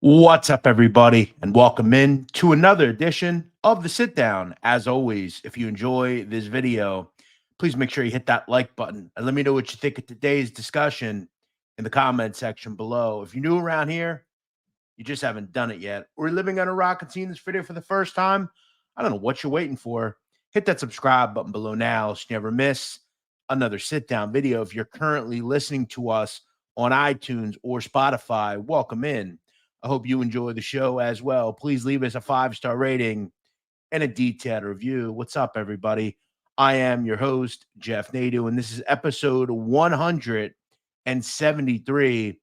What's up, everybody, and welcome in to another edition of the Sit Down. As always, if you enjoy this video, please make sure you hit that like button and let me know what you think of today's discussion in the comment section below. If you're new around here, you just haven't done it yet, or you're living on a rock and seeing this video for the first time, I don't know what you're waiting for. Hit that subscribe button below now so you never miss another sit down video. If you're currently listening to us on iTunes or Spotify, welcome in. I hope you enjoy the show as well. Please leave us a 5-star rating and a detailed review. What's up, everybody? I am your host, Jeff Nadu, and this is episode 173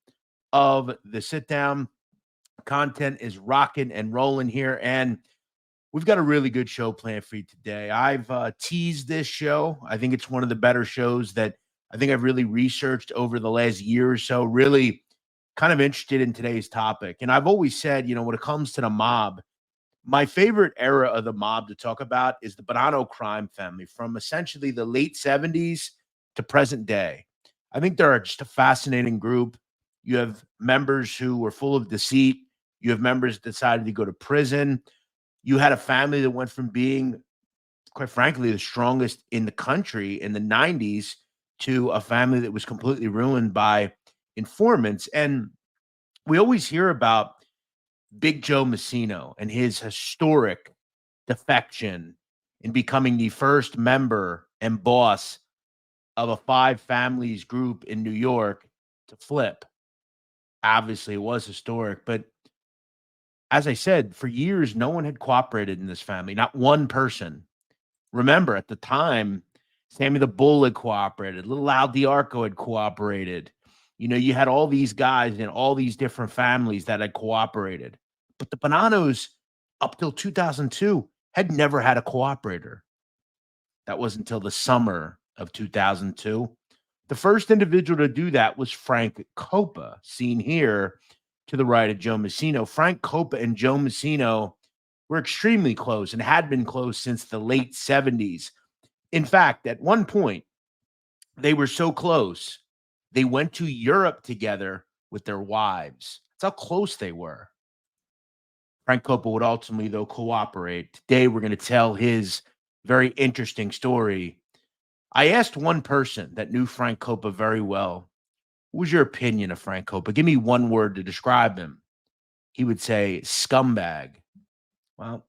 of the Sit Down. Content is rocking and rolling here, and we've got a really good show planned for you today. I've teased this show. I think it's one of the better shows that I think I've really researched over the last year or so, really kind of interested in today's topic. And I've always said, when it comes to the mob, my favorite era of the mob to talk about is the Bonanno Crime Family from essentially the late 70s to present day. I think they're just a fascinating group. You have members who were full of deceit. You have members that decided to go to prison. You had a family that went from being, quite frankly, the strongest in the country in the 90s to a family that was completely ruined by informants. And we always hear about Big Joe Massino and his historic defection in becoming the first member and boss of a 5 families group in New York to flip. Obviously, it was historic, but as I said, for years, no one had cooperated in this family, not one person. Remember, at the time, Sammy the Bull had cooperated, Little Al DiArco had cooperated. You had all these guys in all these different families that had cooperated. But the Bonannos, up till 2002, had never had a cooperator. That was until the summer of 2002. The first individual to do that was Frank Coppa, seen here to the right of Joe Massino. Frank Coppa and Joe Massino were extremely close and had been close since the late 70s. In fact, at one point, they were so close, they went to Europe together with their wives. That's how close they were. Frank Coppa would ultimately, though, cooperate. Today, we're going to tell his very interesting story. I asked one person that knew Frank Coppa very well, what was your opinion of Frank Coppa? Give me one word to describe him. He would say, scumbag. Well,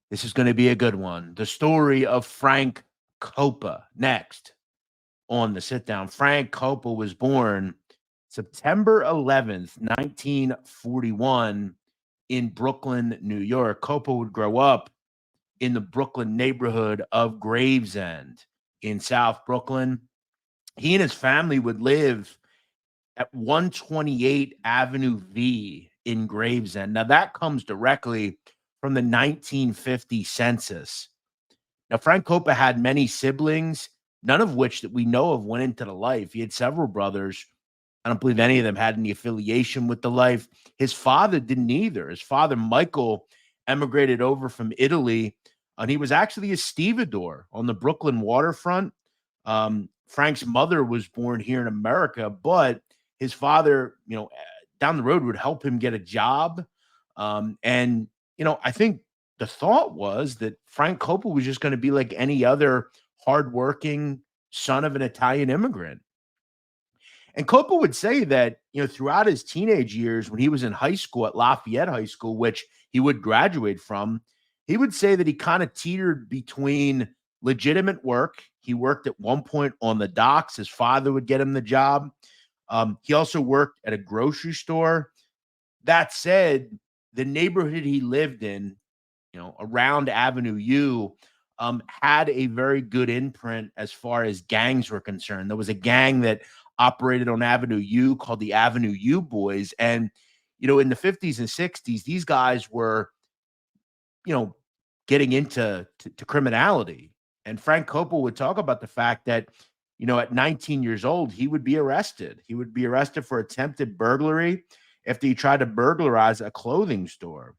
this is going to be a good one. The story of Frank Coppa next on the Sit Down. Frank Coppa was born September 11th, 1941 in Brooklyn, New York. Coppa would grow up in the Brooklyn neighborhood of Gravesend in South Brooklyn. He and his family would live at 128 Avenue V in Gravesend. Now, that comes directly from the 1950 census. Now, Frank Coppa had many siblings, none of which that we know of went into the life. He had several brothers. I don't believe any of them had any affiliation with the life. His father didn't either. His father, Michael, emigrated over from Italy, and he was actually a stevedore on the Brooklyn waterfront. Frank's mother was born here in America, but his father, down the road would help him get a job. I think the thought was that Frank Coppa was just going to be like any other hardworking son of an Italian immigrant. And Coppa would say that, throughout his teenage years, when he was in high school at Lafayette High School, which he would graduate from, he would say that he kind of teetered between legitimate work. He worked at one point on the docks. His father would get him the job. He also worked at a grocery store. That said, the neighborhood he lived in, around Avenue U, had a very good imprint as far as gangs were concerned. There was a gang that operated on Avenue U called the Avenue U Boys. And, in the 50s and 60s, these guys were, getting into criminality. And Frank Coppa would talk about the fact that, at 19 years old, he would be arrested. He would be arrested for attempted burglary after he tried to burglarize a clothing store.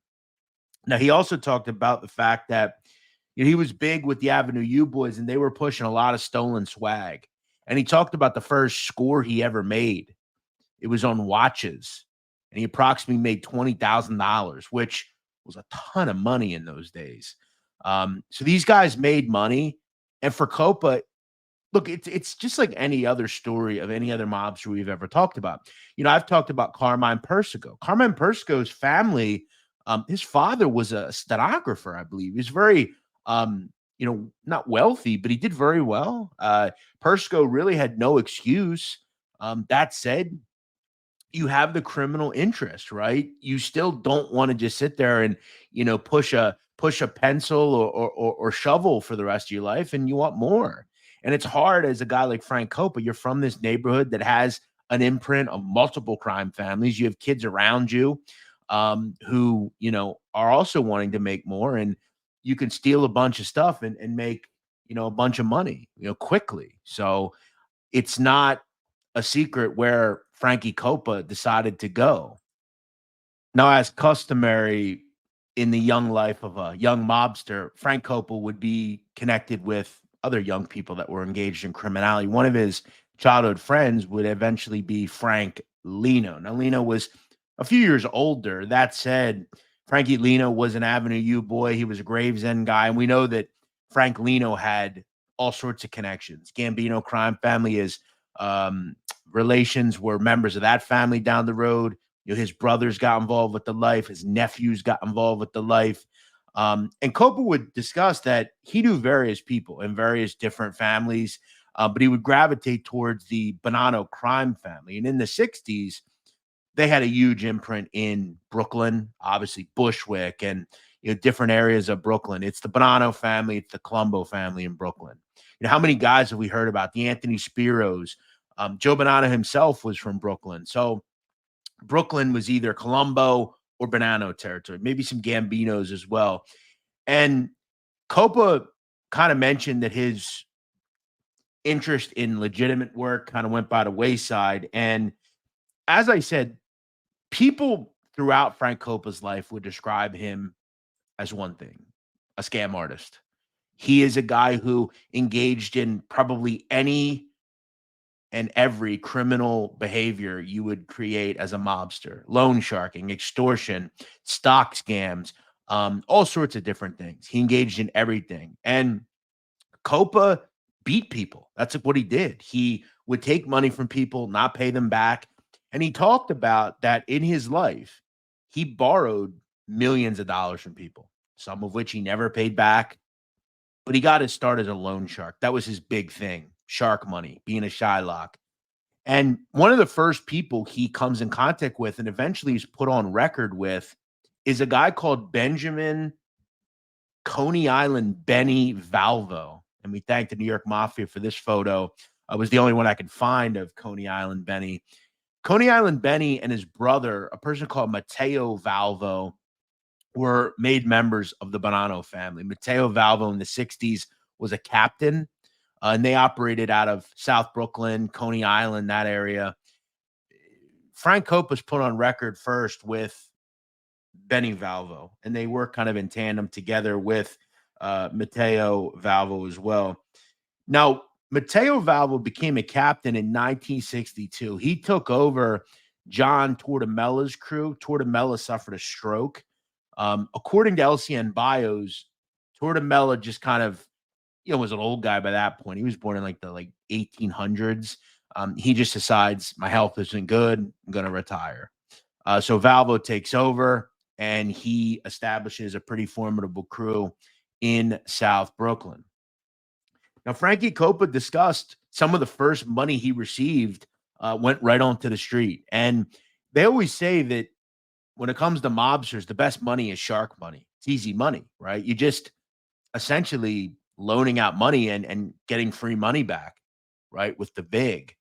Now, he also talked about the fact that he was big with the Avenue U Boys, and they were pushing a lot of stolen swag. And he talked about the first score he ever made. It was on watches. and he approximately made $20,000, which was a ton of money in those days. So these guys made money, and for Copa, look, it's just like any other story of any other mobster we've ever talked about. I've talked about Carmine Persico. Carmine Persico's family, his father was a stenographer, I believe. He's very, not wealthy, but he did very well. Persico really had no excuse. That said, you have the criminal interest, right? You still don't want to just sit there and push a pencil or shovel for the rest of your life, and you want more. And it's hard as a guy like Frank Coppa. You're from this neighborhood that has an imprint of multiple crime families. You have kids around you who are also wanting to make more, and you can steal a bunch of stuff and make a bunch of money quickly. So it's not a secret where Frankie Coppa decided to go. Now, as customary in the young life of a young mobster, Frank Coppa would be connected with other young people that were engaged in criminality. One of his childhood friends would eventually be Frank Lino. Now, Lino was a few years older. That said, Frankie Lino was an Avenue U boy. He was a Gravesend guy. And we know that Frank Lino had all sorts of connections. Gambino crime family is relations were members of that family down the road. His brothers got involved with the life. His nephews got involved with the life. And Copa would discuss that he knew various people in various different families, but he would gravitate towards the Bonanno crime family. And in the 60s, they had a huge imprint in Brooklyn, obviously Bushwick and different areas of Brooklyn. It's the Bonanno family. It's the Colombo family in Brooklyn. How many guys have we heard about? The Anthony Spiros. Joe Bonanno himself was from Brooklyn. So Brooklyn was either Colombo or Bonanno territory, maybe some Gambinos as well. And Copa kind of mentioned that his interest in legitimate work kind of went by the wayside. And as I said, people throughout Frank Coppa's life would describe him as one thing, a scam artist. He is a guy who engaged in probably any and every criminal behavior you would create as a mobster: loan sharking, extortion, stock scams, all sorts of different things. He engaged in everything. And Copa beat people. That's what he did. He would take money from people, not pay them back. And he talked about that in his life. He borrowed millions of dollars from people, some of which he never paid back. But he got his start as a loan shark. That was his big thing: shark money, being a Shylock. And one of the first people he comes in contact with and eventually is put on record with is a guy called Benjamin Coney Island Benny Valvo. And we thank the New York Mafia for this photo. It was the only one I could find of Coney Island Benny. Coney Island Benny and his brother, a person called Matteo Valvo, were made members of the Bonanno family. Matteo Valvo in the 60s was a captain, and they operated out of South Brooklyn, Coney Island, that area. Frank Coppa's put on record first with Benny Valvo, and they work kind of in tandem together with Matteo Valvo as well. Now, Matteo Valvo became a captain in 1962. He took over John Tortomella's crew. Tortomella suffered a stroke. According to LCN bios, Tortomella just kind of, was an old guy by that point. He was born in the 1800s. He just decides, my health isn't good, I'm going to retire. So Valvo takes over, and he establishes a pretty formidable crew in South Brooklyn. Now, Frankie Coppa discussed some of the first money he received went right onto the street. And they always say that when it comes to mobsters, the best money is shark money. It's easy money, right? You just essentially loaning out money and getting free money back, right, with the vig.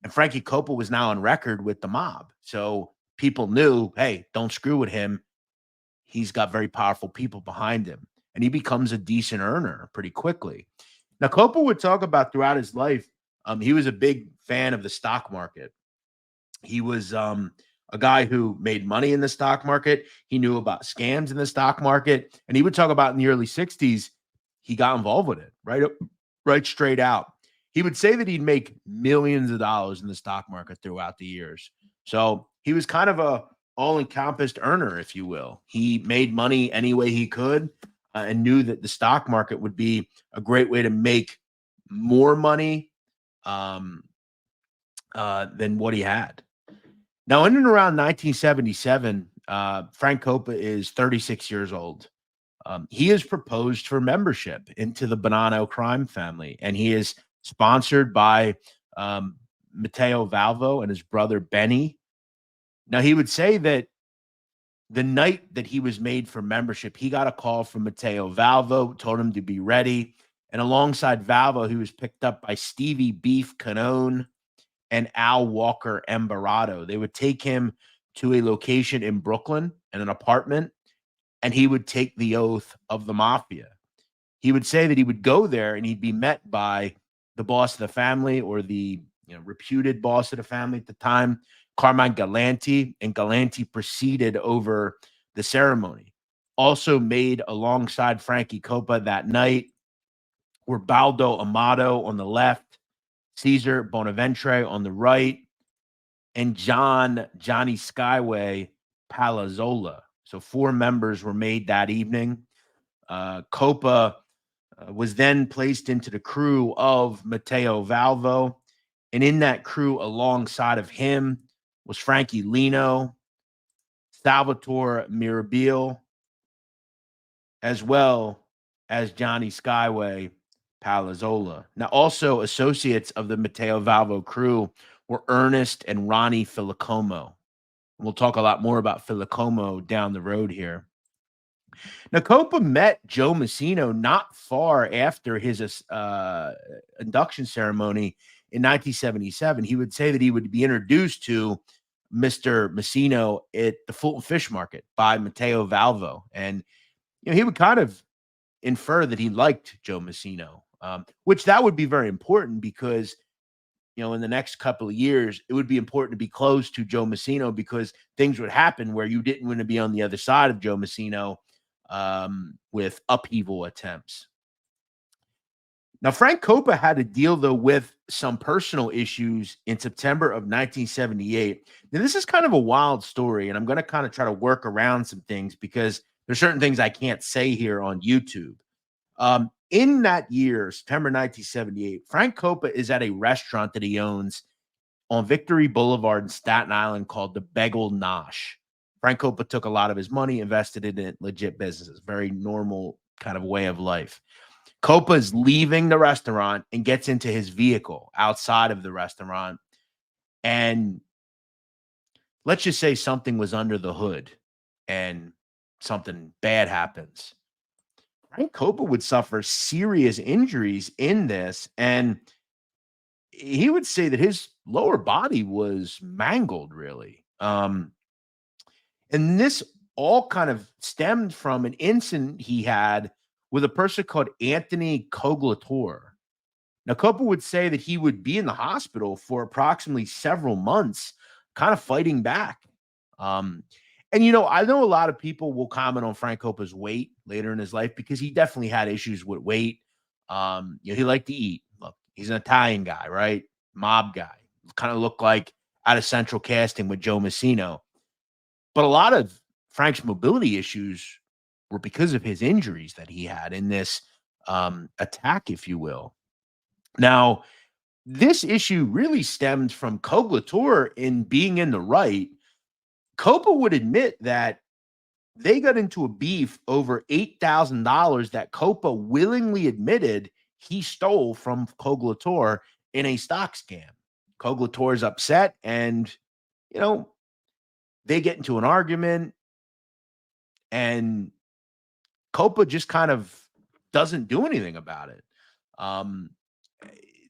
And Frankie Coppa was now on record with the mob. So people knew, hey, don't screw with him. He's got very powerful people behind him. And he becomes a decent earner pretty quickly. Now, Coppa would talk about throughout his life, he was a big fan of the stock market. He was a guy who made money in the stock market. He knew about scams in the stock market. And he would talk about in the early 60s, he got involved with it, right straight out. He would say that he'd make millions of dollars in the stock market throughout the years. So he was kind of a all-encompassed earner, if you will. He made money any way he could, and knew that the stock market would be a great way to make more money than what he had. Now, in and around 1977, Frank Coppa is 36 years old. He is proposed for membership into the Bonanno Crime Family, and he is sponsored by Matteo Valvo and his brother Benny. Now, he would say that the night that he was made for membership, he got a call from Matteo Valvo, told him to be ready. And alongside Valvo, he was picked up by Stevie Beef Canone and Al Walker Embarado. They would take him to a location in Brooklyn in an apartment, and he would take the oath of the Mafia. He would say that he would go there and he'd be met by the boss of the family, or the reputed boss of the family at the time, Carmine Galanti, and Galanti presided over the ceremony. Also made alongside Frankie Coppa that night were Baldo Amato on the left, Cesar Bonaventre on the right, and Johnny Skyway Palazzola. So 4 members were made that evening. Coppa was then placed into the crew of Matteo Valvo. And in that crew alongside of him was Frankie Lino, Salvatore Mirabile, as well as Johnny Skyway Palazzola. Now, also associates of the Matteo Valvo crew were Ernest and Ronnie Filicomo. We'll talk a lot more about Filicomo down the road here. Now, Copa met Joe Massino not far after his induction ceremony in 1977. He would say that he would be introduced to Mr. Massino at the Fulton Fish Market by Matteo Valvo. And, he would kind of infer that he liked Joe Massino, which that would be very important because, in the next couple of years, it would be important to be close to Joe Massino because things would happen where you didn't want to be on the other side of Joe Massino with upheaval attempts. Now, Frank Coppa had to deal, though, with some personal issues in September of 1978. Now, this is kind of a wild story, and I'm going to kind of try to work around some things because there's certain things I can't say here on YouTube. In that year, September 1978, Frank Coppa is at a restaurant that he owns on Victory Boulevard in Staten Island called the Bagel Nosh. Frank Coppa took a lot of his money, invested it in legit businesses, very normal kind of way of life. Coppa is leaving the restaurant and gets into his vehicle outside of the restaurant. And let's just say something was under the hood and something bad happens. Frank Coppa would suffer serious injuries in this, and he would say that his lower body was mangled, really. And this all kind of stemmed from an incident he had with a person called Anthony Coglator. Now, Coppa would say that he would be in the hospital for approximately several months, kind of fighting back. And, I know a lot of people will comment on Frank Coppa's weight later in his life because he definitely had issues with weight. He liked to eat. Look, he's an Italian guy, right? Mob guy. Kind of looked like out of central casting with Joe Massino. But a lot of Frank's mobility issues were because of his injuries that he had in this attack, if you will. Now, this issue really stemmed from Coglator in being in the right. Coppa would admit that they got into a beef over $8,000 that Coppa willingly admitted he stole from Coglator in a stock scam. Coglator's upset and, they get into an argument and Coppa just kind of doesn't do anything about it.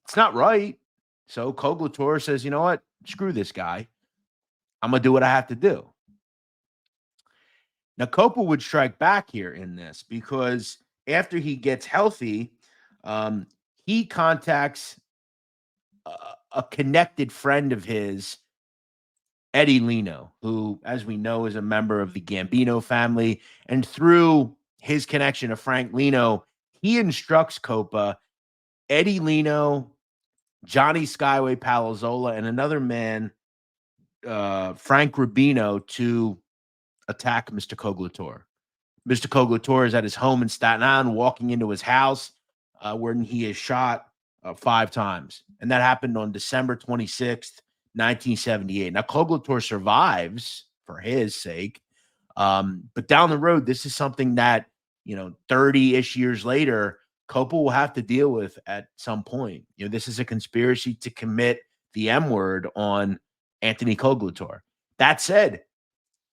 It's not right. So Coglator says, you know what? Screw this guy. I'm going to do what I have to do. Now, Coppa would strike back here in this because after he gets healthy, he contacts a connected friend of his, Eddie Lino, who, as we know, is a member of the Gambino family. And through his connection to Frank Lino, he instructs Coppa, Eddie Lino, Johnny Skyway Palazzola, and another man Frank Rubino to attack Mr. Coglator. Mr. Coglator is at his home in Staten Island, walking into his house, when he is shot 5 times. And that happened on December 26th, 1978. Now, Coglator survives for his sake. But down the road, this is something that, 30-ish years later, Copa will have to deal with at some point. This is a conspiracy to commit the M word on Anthony Coglator. That said,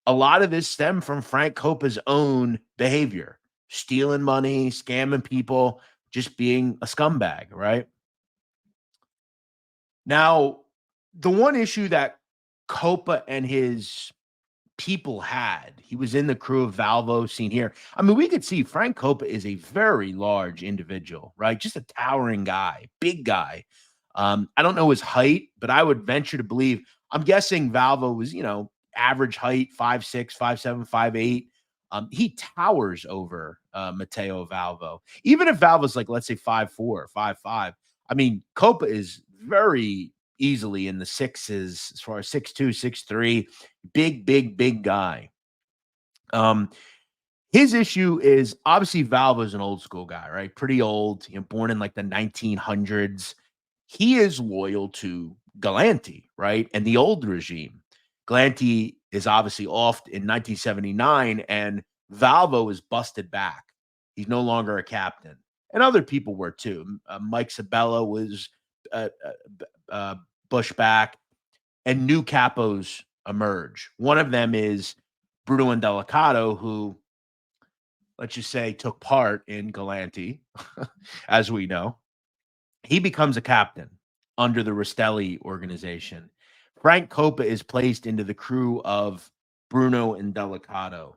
a lot of this stemmed from Frank Copa's own behavior, stealing money, scamming people, just being a scumbag, right? Now, the one issue that Copa and his people had, he was in the crew of Valvo, seen here. I mean, we could see Frank Copa is a very large individual, right? Just a towering guy, big guy. I don't know his height, but I would venture to believe, I'm guessing Valvo was, average height, 5'6", 5'7", 5'8". He towers over Matteo Valvo. Even if Valvo's like, let's say 5'4", 5'5", I mean, Copa is very easily in the sixes as far as 6'2", 6'3", big guy. His issue is obviously Valvo is an old school guy, right? Pretty old, born in like the 1900s. He is loyal to Galanti, right? And the old regime. Galanti is obviously off in 1979, and Valvo is busted back. He's no longer a captain. And other people were too. Mike Sabella was pushed back, and new capos emerge. One of them is Bruno Indelicato, who, let's just say, took part in Galanti, as we know. He becomes a captain under the Rastelli organization. Frank Coppa is placed into the crew of Bruno Indelicato.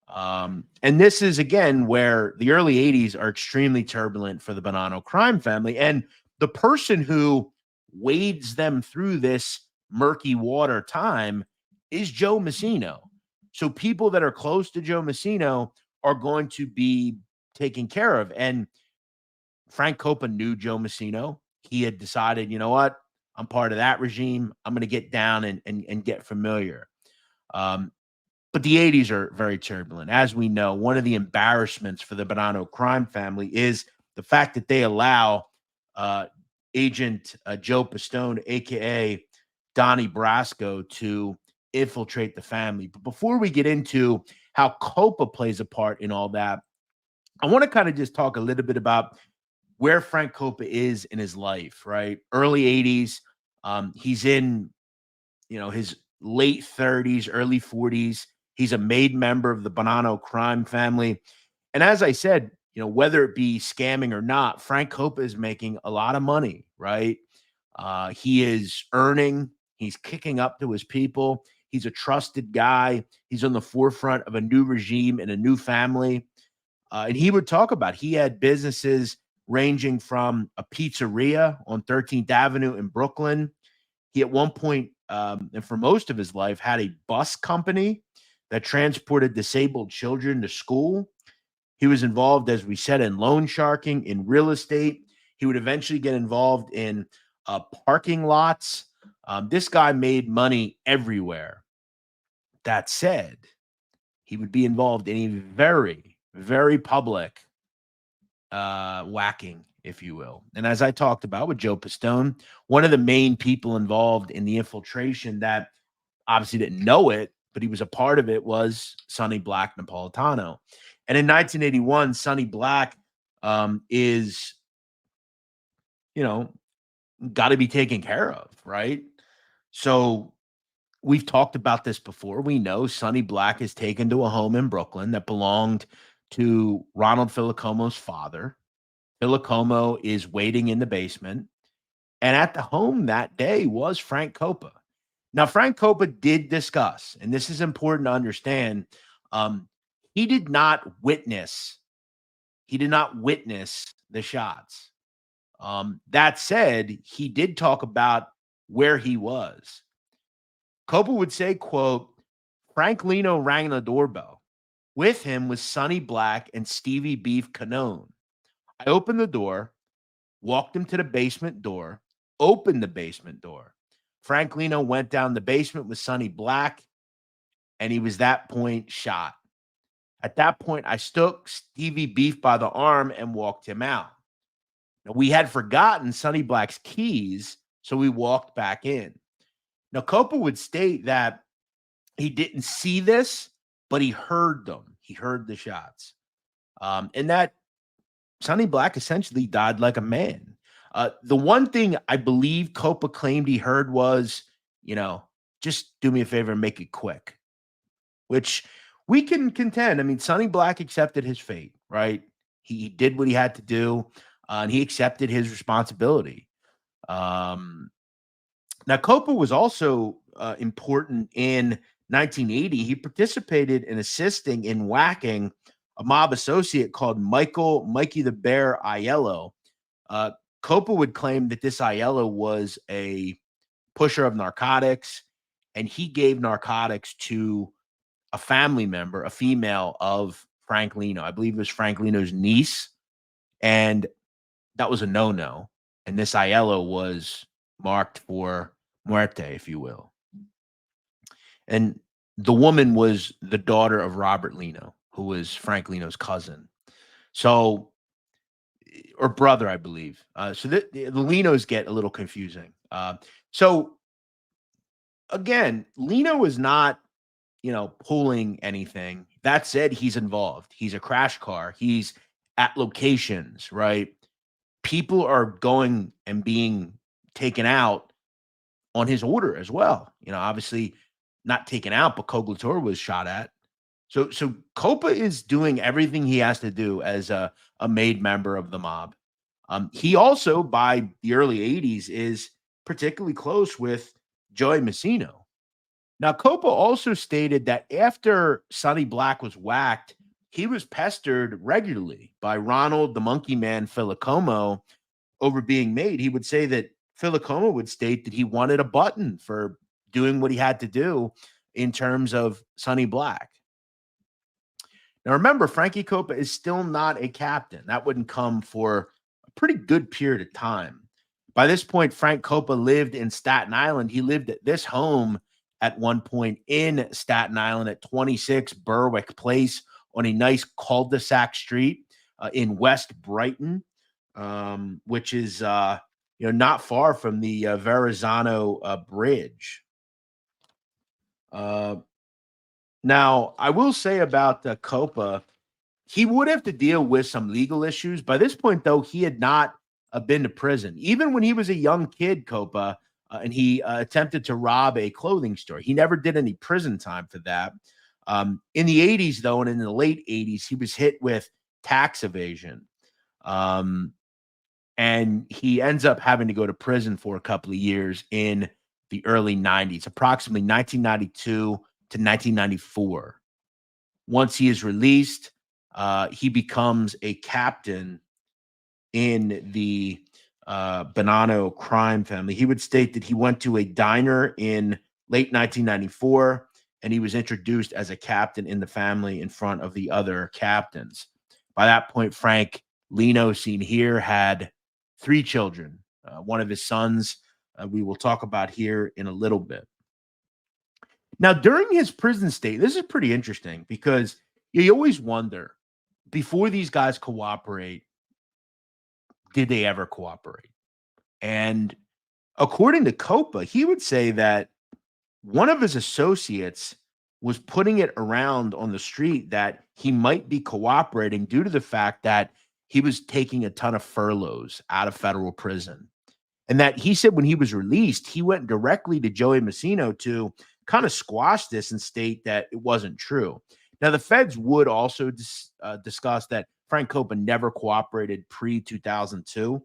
And this is, again, where the early 80s are extremely turbulent for the Bonanno crime family. And the person who wades them through this murky water time is Joe Massino. So people that are close to Joe Massino are going to be taken care of. And Frank Coppa knew Joe Massino. He had decided, you know what? I'm part of that regime. I'm going to get down and get familiar. But the 80s are very turbulent. As we know, one of the embarrassments for the Bonanno crime family is the fact that they allow Agent Joe Pistone, a.k.a. Donnie Brasco, to infiltrate the family. But before we get into how Coppa plays a part in all that, I want to kind of just talk a little bit about where Frank Coppa is in his life, right? Early 80s. He's in, his late 30s, early 40s. He's a made member of the Bonanno crime family. And as I said, whether it be scamming or not, Frank Coppa is making a lot of money, right? He is earning, he's kicking up to his people. He's a trusted guy. He's on the forefront of a new regime and a new family. And he would talk about, he had businesses ranging from a pizzeria on 13th Avenue in Brooklyn. He at one point, and for most of his life, had a bus company that transported disabled children to school. He was involved, as we said, in loan sharking, in real estate. He would eventually get involved in parking lots. This guy made money everywhere. That said, he would be involved in a very, very public whacking, if you will. And as I talked about with Joe Pistone, one of the main people involved in the infiltration that obviously didn't know it, but he was a part of it, was Sonny Black Napolitano. And in 1981, Sonny Black is, got to be taken care of, right? So we've talked about this before. We know Sonny Black is taken to a home in Brooklyn that belonged to Ronald Filicomo's father. Filicomo is waiting in the basement. And at the home that day was Frank Coppa. Now, Frank Coppa did discuss, and this is important to understand, he did not witness the shots. That said, he did talk about where he was. Coppa would say, quote, Frank Lino rang the doorbell. With him was Sonny Black and Stevie Beef Canone. I opened the door, walked him to the basement door, opened the basement door. Frank Lino went down the basement with Sonny Black, and he was that point shot. At that point, I took Stevie Beef by the arm and walked him out. Now, we had forgotten Sonny Black's keys, so we walked back in. Now, Copa would state that he didn't see this, but he heard them. He heard the shots. And that Sonny Black essentially died like a man. The one thing I believe Copa claimed he heard was, just do me a favor and make it quick, which we can contend. I mean, Sonny Black accepted his fate, right? He did what he had to do, and he accepted his responsibility. Now, Copa was also important in 1980. He participated in assisting in whacking a mob associate called Mikey the Bear Aiello. Copa would claim that this Aiello was a pusher of narcotics, and he gave narcotics to a family member, a female of Frank Lino. I believe it was Frank Lino's niece, and that was a no-no. And this Aiello was marked for muerte, if you will. And the woman was the daughter of Robert Lino, who was Frank Lino's cousin. So, or brother, I believe. So the Linos get a little confusing. So again, Lino is not, pulling anything. That said, he's involved. He's a crash car. He's at locations, right? People are going and being taken out on his order as well. Obviously not taken out, but Coglator was shot at. So Copa is doing everything he has to do as a made member of the mob. He also, by the early 80s, is particularly close with Joey Massino. Now, Copa also stated that after Sonny Black was whacked, he was pestered regularly by Ronald the Monkey Man Filicomo over being made. He would say that Filicomo would state that he wanted a button for doing what he had to do in terms of Sonny Black. Now, remember, Frankie Copa is still not a captain. That wouldn't come for a pretty good period of time. By this point, Frank Coppa lived in Staten Island. He lived at this home at one point in Staten Island at 26 Berwick Place on a nice cul-de-sac street in West Brighton, which is not far from the Verrazano Bridge. Now, I will say about Coppa, he would have to deal with some legal issues. By this point, though, he had not been to prison. Even when he was a young kid, Coppa, and he attempted to rob a clothing store. He never did any prison time for that. In the 80s, though, and in the late 80s, he was hit with tax evasion. And he ends up having to go to prison for a couple of years in the early 90s, approximately 1992 to 1994. Once he is released, he becomes a captain in the Bonanno Crime Family. He would state that he went to a diner in late 1994, and he was introduced as a captain in the family in front of the other captains. By that point, Frank Lino, seen here, had 3 children. One of his sons we will talk about here in a little bit. Now, during his prison stay, this is pretty interesting because you always wonder, before these guys cooperate, did they ever cooperate? And according to Copa, he would say that one of his associates was putting it around on the street that he might be cooperating due to the fact that he was taking a ton of furloughs out of federal prison. And that he said when he was released, he went directly to Joey Massino to kind of squash this and state that it wasn't true. Now, the feds would also discuss that Frank Coppa never cooperated pre-2002.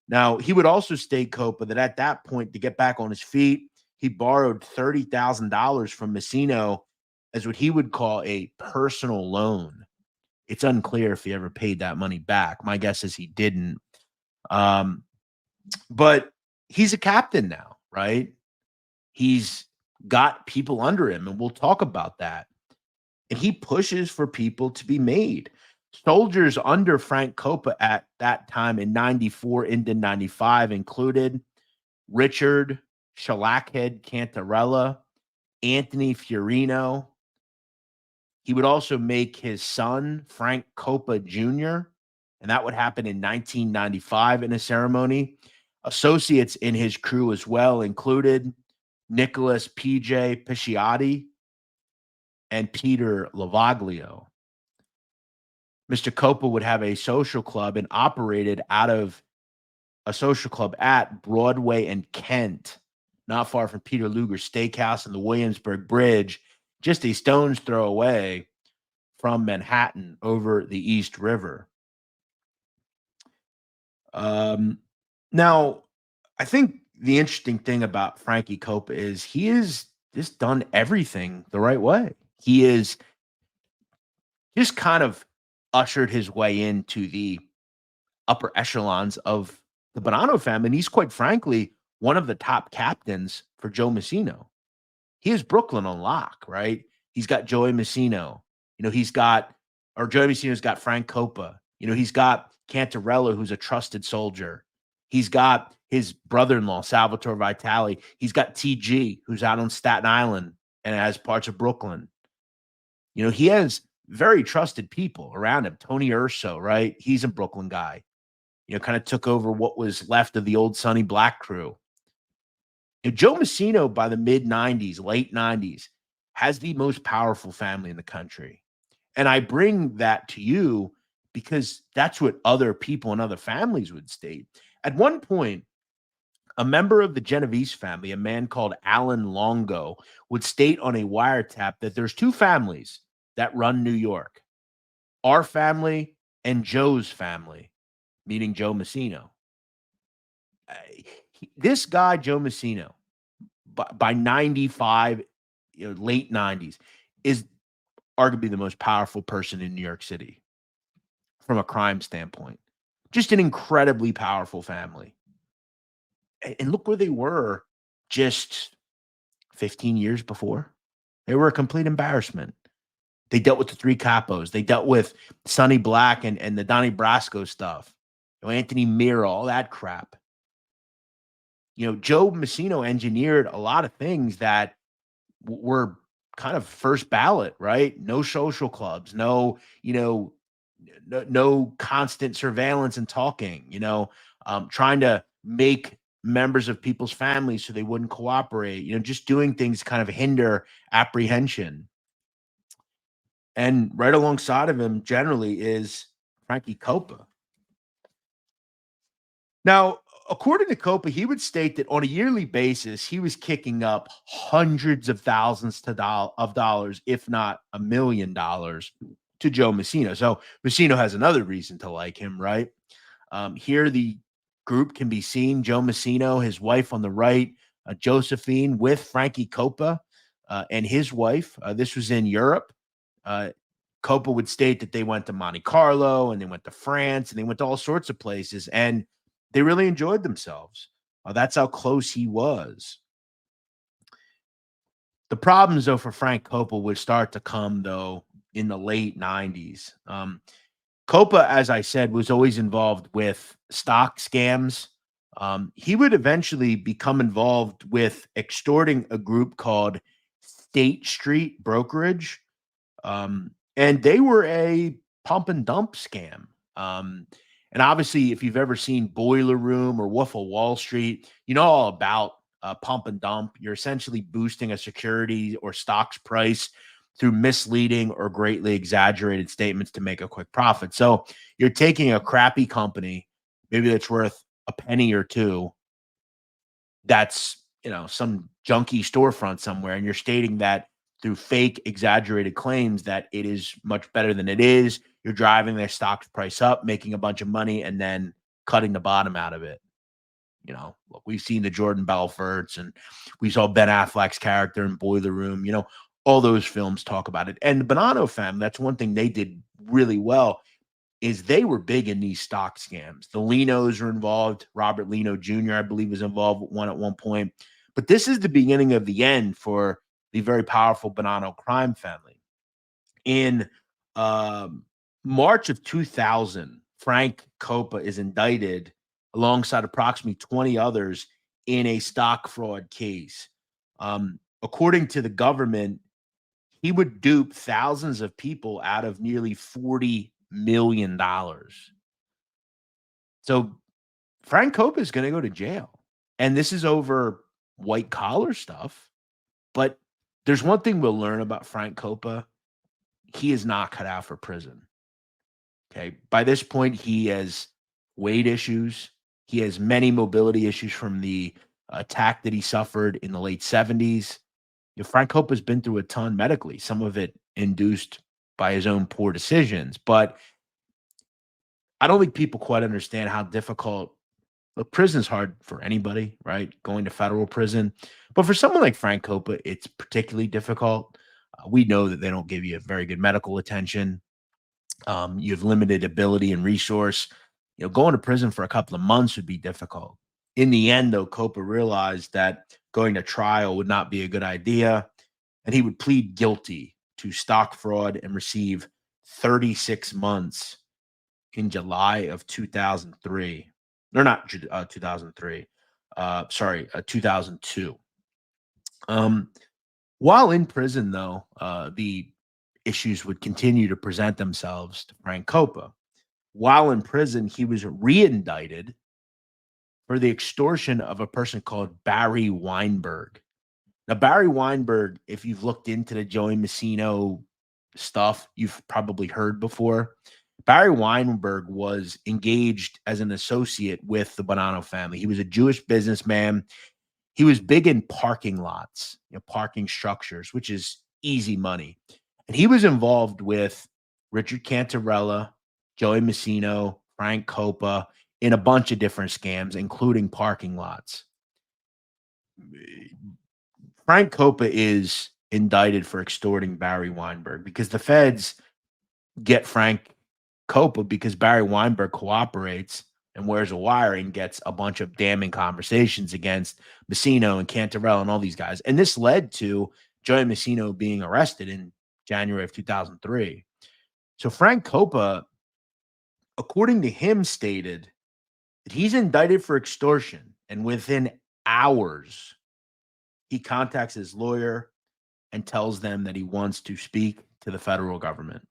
Now, he would also state, Coppa, that at that point, to get back on his feet, he borrowed $30,000 from Massino as what he would call a personal loan. It's unclear if he ever paid that money back. My guess is he didn't. But he's a captain now, right? He's got people under him, and we'll talk about that. And he pushes for people to be made. Soldiers under Frank Coppa at that time in 94 into 95 included Richard, Shellackhead Cantarella, Anthony Fiorino. He would also make his son, Frank Coppa Jr., and that would happen in 1995 in a ceremony. Associates in his crew as well included Nicholas P.J. Pisciotti and Peter Lavaglio. Mr. Copa would have a social club and operated out of a social club at Broadway and Kent, not far from Peter Luger's Steakhouse and the Williamsburg Bridge, just a stone's throw away from Manhattan over the East River. Now, I think the interesting thing about Frankie Copa is he has just done everything the right way. He is just kind of ushered his way into the upper echelons of the Bonanno family. And he's quite frankly one of the top captains for Joe Massino. He is Brooklyn on lock, right? He's got Joey Massino. Joey Massino's got Frank Coppa. He's got Cantarella, who's a trusted soldier. He's got his brother-in-law, Salvatore Vitali. He's got TG, who's out on Staten Island and has parts of Brooklyn. He has very trusted people around him. Tony Urso, right? He's a Brooklyn guy. Kind of took over what was left of the old Sonny Black crew. Joe Massino, by the mid-'90s, late '90s, has the most powerful family in the country. And I bring that to you because that's what other people and other families would state. At one point, a member of the Genovese family, a man called Alan Longo, would state on a wiretap that there's two families that run New York, our family and Joe's family, meaning Joe Massino. This guy, Joe Massino, by 95, late 90s, is arguably the most powerful person in New York City from a crime standpoint. Just an incredibly powerful family. And look where they were just 15 years before. They were a complete embarrassment. They dealt with the three capos. They dealt with Sonny Black and the Donnie Brasco stuff. Anthony Mira, all that crap. Joe Massino engineered a lot of things that were kind of first ballot, right? No social clubs, no constant surveillance and talking, trying to make members of people's families so they wouldn't cooperate, just doing things kind of hinder apprehension. And right alongside of him generally is Frankie Coppa. Now, according to Copa, he would state that on a yearly basis, he was kicking up hundreds of thousands of dollars, if not $1 million, to Joe Massino. So Massino has another reason to like him, right? Here, the group can be seen: Joe Massino, his wife on the right, Josephine, with Frankie Coppa and his wife. This was in Europe. Coppa would state that they went to Monte Carlo and they went to France and they went to all sorts of places, and they really enjoyed themselves. That's how close he was. The problems, though, for Frank Coppa would start to come, though, in the late 90s. Coppa, as I said, was always involved with stock scams. He would eventually become involved with extorting a group called State Street Brokerage. And they were a pump and dump scam. And obviously, if you've ever seen Boiler Room or Wolf of Wall Street, you know all about pump and dump. You're essentially boosting a security or stock's price through misleading or greatly exaggerated statements to make a quick profit. So you're taking a crappy company, maybe that's worth a penny or two, that's, some junky storefront somewhere, and you're stating that through fake exaggerated claims that it is much better than it is. You're driving their stock price up, making a bunch of money, and then cutting the bottom out of it. Look, we've seen the Jordan Belforts, and we saw Ben Affleck's character in Boiler Room. All those films talk about it. And the Bonanno family, that's one thing they did really well, is they were big in these stock scams. The Linos were involved. Robert Lino Jr., I believe, was involved with one at one point. But this is the beginning of the end for the very powerful Bonanno crime family. In March of 2000, Frank Coppa is indicted alongside approximately 20 others in a stock fraud case. According to the government, he would dupe thousands of people out of nearly $40 million. So Frank Coppa is going to go to jail. And this is over white collar stuff. But there's one thing we'll learn about Frank Coppa. He is not cut out for prison. Okay. By this point, he has weight issues. He has many mobility issues from the attack that he suffered in the late 70s. Frank Hope has been through a ton medically, some of it induced by his own poor decisions. But I don't think people quite understand how difficult. Look, prison's hard for anybody, right? Going to federal prison. But for someone like Frank Coppa, it's particularly difficult. We know that they don't give you very good medical attention. You have limited ability and resource. Going to prison for a couple of months would be difficult. In the end, though, Coppa realized that going to trial would not be a good idea, and he would plead guilty to stock fraud and receive 36 months in July of 2003. Or not 2003. Sorry, 2002. While in prison, though, the issues would continue to present themselves to Frank Coppa. While in prison, he was re-indicted for the extortion of a person called Barry Weinberg. Now, Barry Weinberg, if you've looked into the Joey Massino stuff, you've probably heard before. Barry Weinberg was engaged as an associate with the Bonanno family. He was a Jewish businessman. He was big in parking lots, parking structures, which is easy money. And he was involved with Richard Cantarella, Joey Massino, Frank Coppa in a bunch of different scams, including parking lots. Frank Coppa is indicted for extorting Barry Weinberg because the feds get Frank Coppa because Barry Weinberg cooperates and wears a wire and gets a bunch of damning conversations against Massino and Cantarella and all these guys. And this led to Joey Massino being arrested in January of 2003. So Frank Coppa, according to him, stated that he's indicted for extortion, and within hours, he contacts his lawyer and tells them that he wants to speak to the federal government.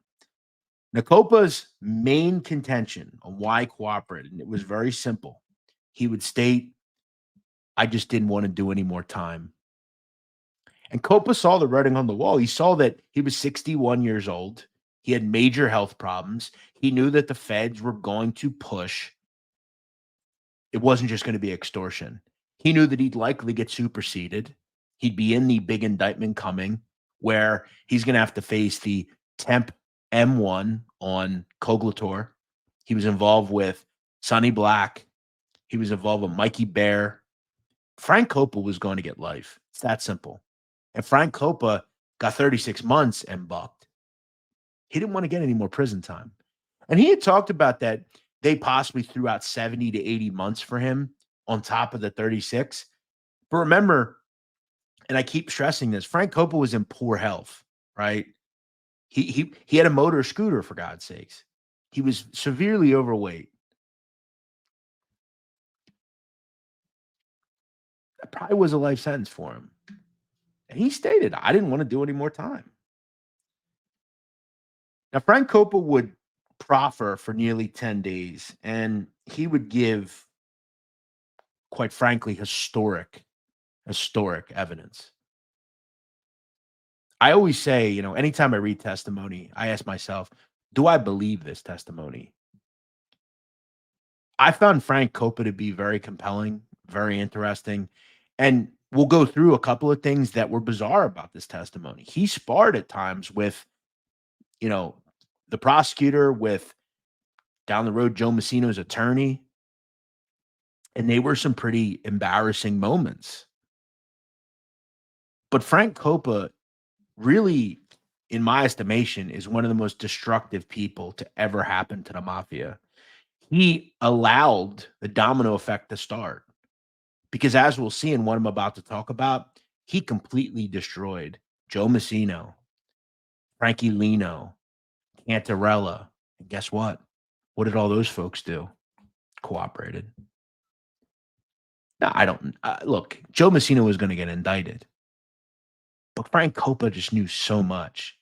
Now, Coppa's main contention on why he cooperated, and it was very simple. He would state, I just didn't want to do any more time. And Coppa saw the writing on the wall. He saw that he was 61 years old. He had major health problems. He knew that the feds were going to push. It wasn't just going to be extortion. He knew that he'd likely get superseded. He'd be in the big indictment coming where he's going to have to face the temp M1 on Koglator. He was involved with Sonny Black. He was involved with Mikey Bear. Frank Coppa was going to get life. It's that simple. And Frank Coppa got 36 months and bucked. He didn't want to get any more prison time. And he had talked about that they possibly threw out 70 to 80 months for him on top of the 36. But remember, and I keep stressing this, Frank Coppa was in poor health, right? He had a motor scooter, for God's sakes. He was severely overweight. That probably was a life sentence for him. And he stated, I didn't want to do any more time. Now, Frank Coppa would proffer for nearly 10 days, and he would give, quite frankly, historic evidence. I always say, anytime I read testimony, I ask myself, do I believe this testimony? I found Frank Coppa to be very compelling, very interesting, and we'll go through a couple of things that were bizarre about this testimony. He sparred at times with, the prosecutor, with down the road Joe Massino's attorney, and they were some pretty embarrassing moments. But Frank Coppa really, in my estimation, is one of the most destructive people to ever happen to the Mafia. He allowed the domino effect to start because, as we'll see in what I'm about to talk about, he completely destroyed Joe Massino, Frankie Lino, Cantarella. And guess what? What did all those folks do? Cooperated. No, I don't. Look, Joe Massino was going to get indicted, but Frank Coppa just knew so much.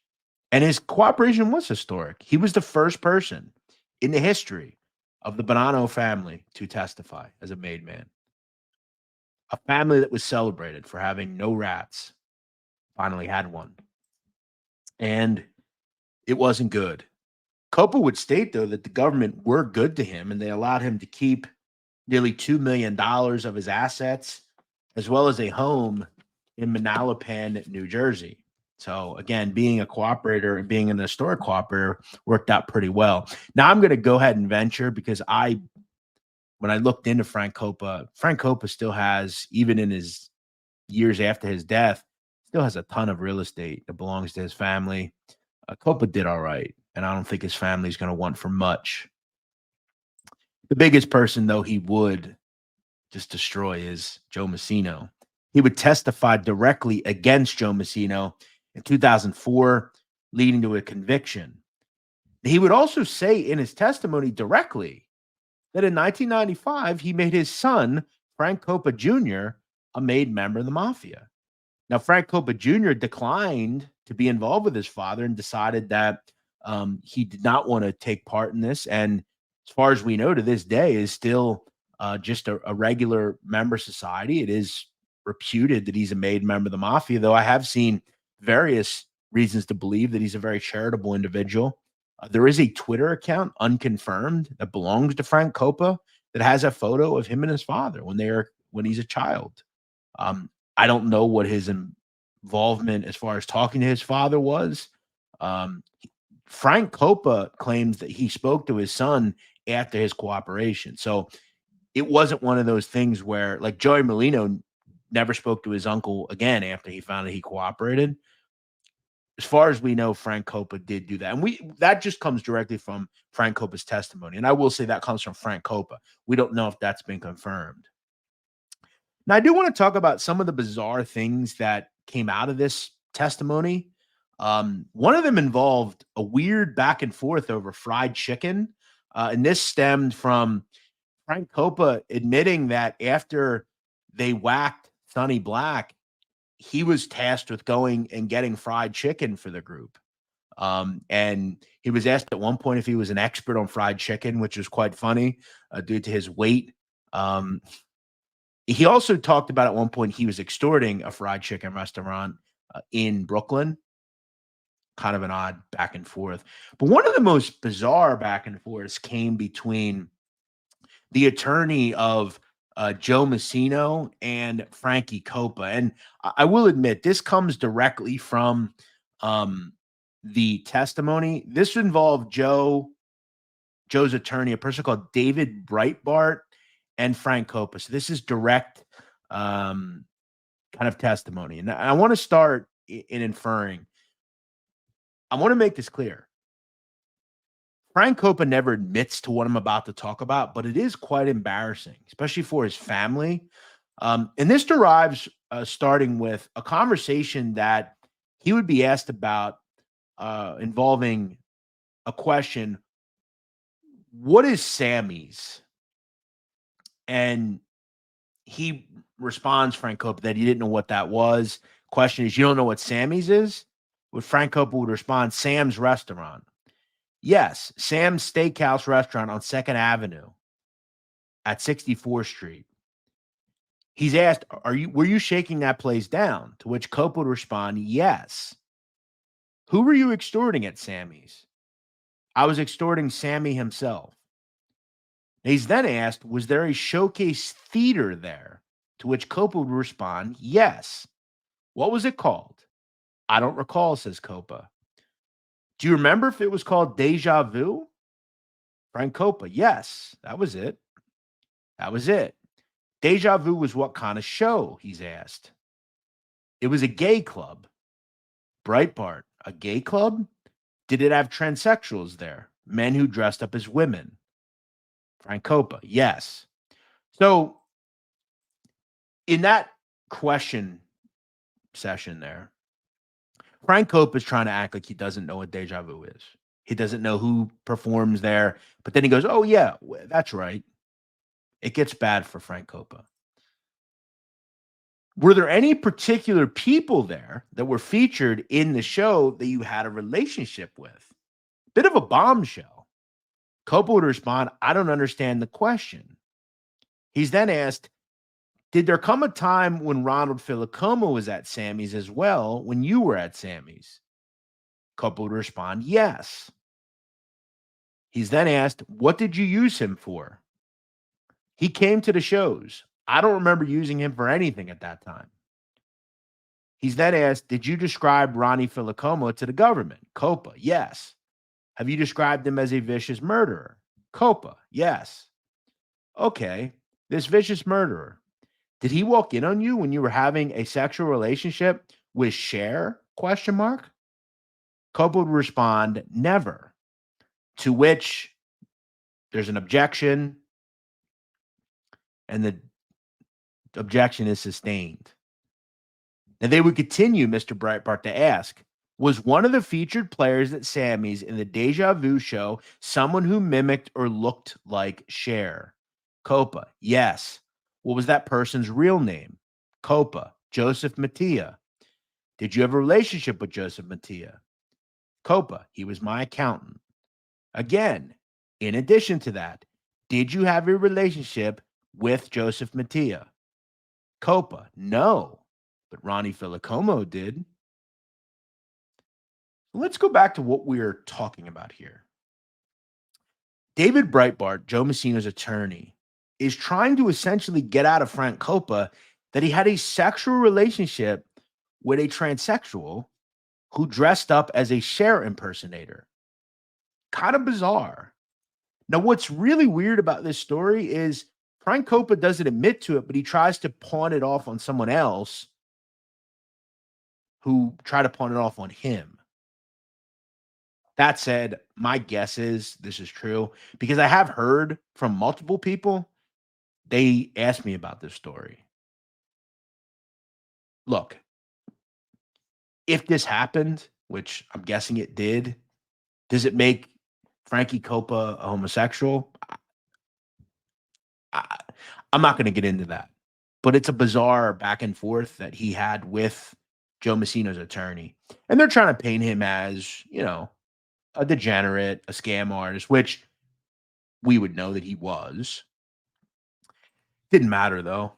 And his cooperation was historic. He was the first person in the history of the Bonanno family to testify as a made man. A family that was celebrated for having no rats finally had one. And it wasn't good. Copa would state, though, that the government were good to him and they allowed him to keep nearly $2 million of his assets, as well as a home in Manalapan, New Jersey. So again, being a cooperator and being an historic cooperator worked out pretty well. Now I'm going to go ahead and venture because when I looked into Frank Copa still has, even in his years after his death, still has a ton of real estate that belongs to his family. Copa did all right, and I don't think his family's going to want for much. The biggest person, though, he would just destroy is Joe Massino. He would testify directly against Joe Massino in 2004, leading to a conviction. He would also say in his testimony directly that in 1995, he made his son, Frank Coppa Jr., a made member of the Mafia. Now, Frank Coppa Jr. declined to be involved with his father and decided that he did not want to take part in this. And as far as we know to this day, is still just a regular member society. It is reputed that he's a made member of the Mafia, though I have seen various reasons to believe that he's a very charitable individual. There is a Twitter account, unconfirmed, that belongs to Frank Coppa that has a photo of him and his father when he's a child. I don't know what his involvement as far as talking to his father was. Frank Coppa claims that he spoke to his son after his cooperation. So it wasn't one of those things where, like, Joey Molino never spoke to his uncle again after he found that he cooperated. As far as we know, Frank Coppa did do that. And that just comes directly from Frank Coppa's testimony. And I will say that comes from Frank Coppa. We don't know if that's been confirmed. Now, I do want to talk about some of the bizarre things that came out of this testimony. One of them involved a weird back and forth over fried chicken. And this stemmed from Frank Coppa admitting that after they whacked Sonny Black, he was tasked with going and getting fried chicken for the group. And he was asked at one point if he was an expert on fried chicken, which was quite funny due to his weight. He also talked about at one point he was extorting a fried chicken restaurant in Brooklyn. Kind of an odd back and forth. But one of the most bizarre back and forths came between the attorney of Joe Massino and Frankie Coppa. And I will admit, this comes directly from the testimony. This involved Joe's attorney, a person called David Breitbart, and Frank Coppa. So this is direct kind of testimony. And I want to start in inferring. I want to make this clear. Frank Coppa never admits to what I'm about to talk about, but it is quite embarrassing, especially for his family. And this derives starting with a conversation that he would be asked about involving a question, what is Sammy's? And he responds, Frank Coppa, that he didn't know what that was. Question is, you don't know what Sammy's is? What Frank Coppa would respond, Sam's Restaurant. Yes, Sam's Steakhouse Restaurant on 2nd Avenue at 64th Street. He's asked, were you shaking that place down? To which Coppa would respond, yes. Who were you extorting at Sammy's? I was extorting Sammy himself. He's then asked, was there a showcase theater there? To which Coppa would respond, yes. What was it called? I don't recall, says Coppa. Do you remember if it was called Deja Vu? Frank Coppa, yes, that was it. That was it. Deja Vu was what kind of show, he's asked. It was a gay club. Breitbart, a gay club? Did it have transsexuals there? Men who dressed up as women? Frank Coppa, yes. So in that question session there, Frank Coppa is trying to act like he doesn't know what Deja Vu is. He doesn't know who performs there. But then he goes, oh, yeah, that's right. It gets bad for Frank Coppa. Were there any particular people there that were featured in the show that you had a relationship with? Bit of a bombshell. Copa would respond, I don't understand the question. He's then asked, did there come a time when Ronald Filacoma was at Sammy's as well when you were at Sammy's? Copa would respond, yes. He's then asked, what did you use him for? He came to the shows. I don't remember using him for anything at that time. He's then asked, did you describe Ronnie Filacoma to the government? Copa, yes. Have you described him as a vicious murderer? Copa, yes. Okay, this vicious murderer, did he walk in on you when you were having a sexual relationship with Cher? Question mark. Copa would respond, never. To which there's an objection, and the objection is sustained. And they would continue, Mr. Breitbart, to ask, was one of the featured players at Sammy's in the Deja Vu show someone who mimicked or looked like Cher? Copa, yes. What was that person's real name? Copa, Joseph Mattia. Did you have a relationship with Joseph Mattia? Copa, he was my accountant. Again, in addition to that, did you have a relationship with Joseph Mattia? Copa, no, but Ronnie Filicomo did. Let's go back to what we're talking about here. David Breitbart, Joe Massino's attorney, is trying to essentially get out of Frank Coppa that he had a sexual relationship with a transsexual who dressed up as a Cher impersonator. Kind of bizarre. Now, what's really weird about this story is Frank Coppa doesn't admit to it, but he tries to pawn it off on someone else who tried to pawn it off on him. That said, my guess is this is true because I have heard from multiple people. They asked me about this story. Look, if this happened, which I'm guessing it did, does it make Frankie Coppa a homosexual? I'm not going to get into that, but it's a bizarre back and forth that he had with Joe Massino's attorney. And they're trying to paint him as, a degenerate, a scam artist, which we would know that he was. Didn't matter, though.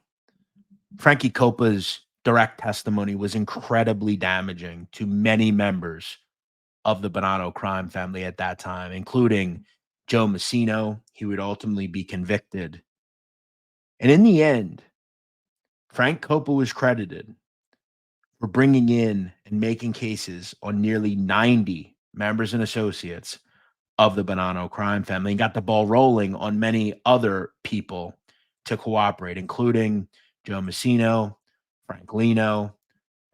Frankie Coppa's direct testimony was incredibly damaging to many members of the Bonanno crime family at that time, including Joe Massino. He would ultimately be convicted. And in the end, Frank Coppa was credited for bringing in and making cases on nearly 90 members and associates of the Bonanno crime family and got the ball rolling on many other people to cooperate, including Joe Massino, Frank Lino,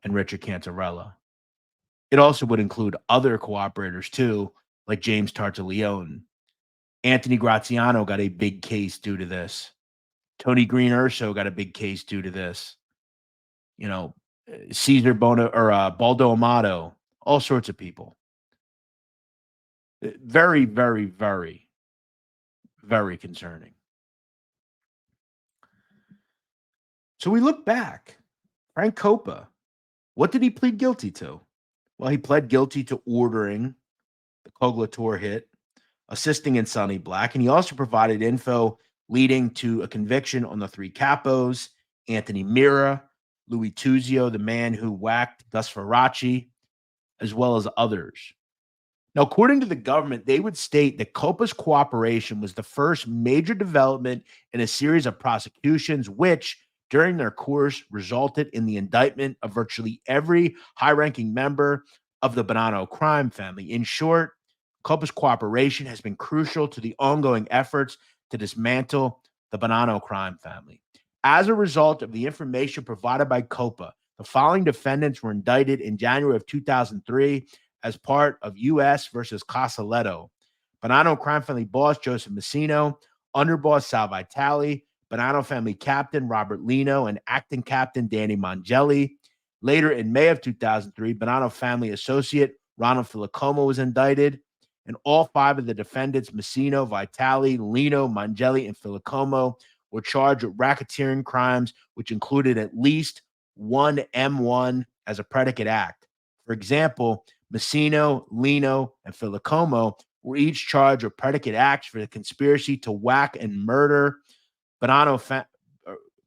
and Richard Cantarella. It also would include other cooperators too, like James Tartaglione. Anthony Graziano got a big case due to this. Tony Green Urso got a big case due to this. Cesar Baldo Amato, all sorts of people. Very, very, very, very concerning. So we look back. Frank Coppa, what did he plead guilty to? Well, he pled guilty to ordering the Coglator hit, assisting in Sonny Black, and he also provided info leading to a conviction on the three capos, Anthony Mira, Louis Tuzio, the man who whacked Gus Faraci, as well as others. Now, according to the government, they would state that Coppa's cooperation was the first major development in a series of prosecutions, which, during their course, resulted in the indictment of virtually every high-ranking member of the Bonanno crime family. In short, Coppa's cooperation has been crucial to the ongoing efforts to dismantle the Bonanno crime family. As a result of the information provided by Coppa, the following defendants were indicted in January of 2003 as part of U.S. versus Casaletto. Bonanno crime family boss Joseph Massino, underboss Sal Vitale, Bonanno family captain Robert Lino, and acting captain Danny Mangelli. Later in May of 2003, Bonanno family associate Ronald Filacoma was indicted, and all five of the defendants, Massino, Vitale, Lino, Mangelli, and Filicomo, were charged with racketeering crimes, which included at least one M1 as a predicate act. For example, Massino, Lino, and Filicomo were each charged with predicate acts for the conspiracy to whack and murder Bonanno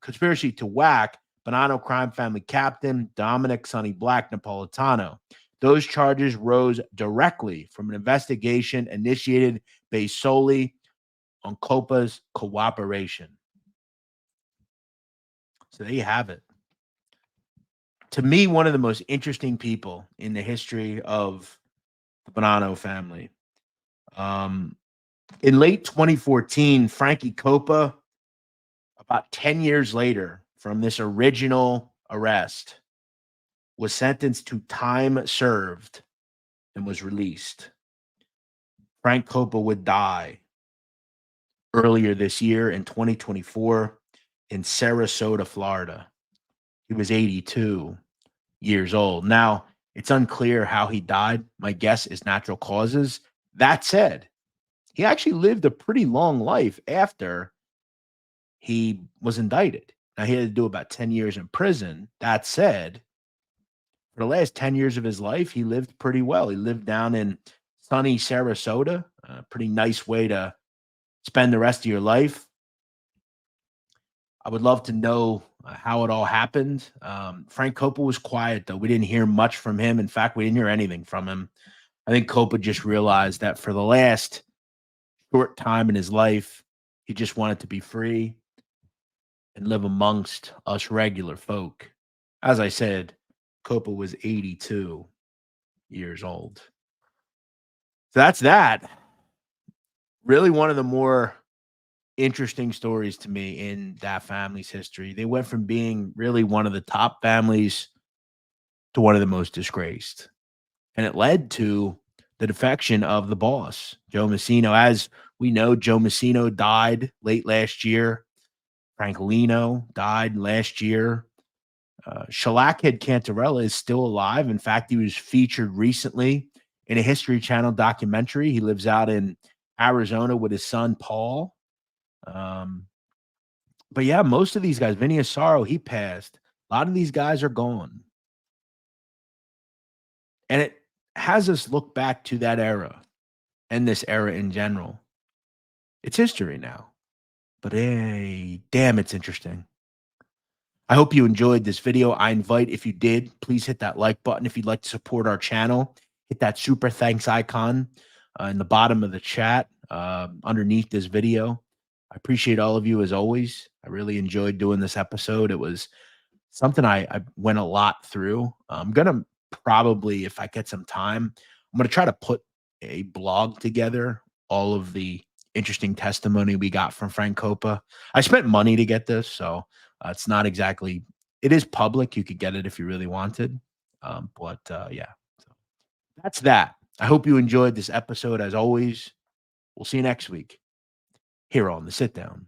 conspiracy to whack Bonanno Crime Family Captain Dominic Sonny Black Napolitano. Those charges rose directly from an investigation initiated based solely on Copa's cooperation. So there you have it. To me, one of the most interesting people in the history of the Bonanno family. In late 2014, Frankie Coppa, about 10 years later from this original arrest, was sentenced to time served and was released. Frank Coppa would die earlier this year in 2024 in Sarasota, Florida. He was 82 years old. Now, it's unclear how he died. My guess is natural causes. That said, he actually lived a pretty long life after he was indicted. Now, he had to do about 10 years in prison. That said, for the last 10 years of his life, he lived pretty well. He lived down in sunny Sarasota, a pretty nice way to spend the rest of your life. I would love to know how it all happened. Frank Coppa was quiet, though. We didn't hear much from him. In fact, we didn't hear anything from him. I think Coppa just realized that for the last short time in his life, he just wanted to be free and live amongst us regular folk. As I said, Coppa was 82 years old. So that's that. Really one of the more interesting stories to me in that family's history. They went from being really one of the top families to one of the most disgraced. And it led to the defection of the boss, Joe Massino. As we know, Joe Massino died late last year. Frank Lino died last year. Shellackhead Cantarella is still alive. In fact, he was featured recently in a History Channel documentary. He lives out in Arizona with his son, Paul. But yeah, most of these guys, Vinny Asaro, he passed. A lot of these guys are gone. And it has us look back to that era and this era in general. It's history now. But hey, damn, it's interesting. I hope you enjoyed this video. I invite, if you did, please hit that like button. If you'd like to support our channel, hit that super thanks icon in the bottom of the chat underneath this video. I appreciate all of you as always. I really enjoyed doing this episode. It was something I went a lot through. I'm going to probably, if I get some time, I'm going to try to put a blog together, all of the interesting testimony we got from Frank Coppa. I spent money to get this, so it's not exactly, it is public. You could get it if you really wanted. Yeah, so that's that. I hope you enjoyed this episode. As always, we'll see you next week here on the Sit Down.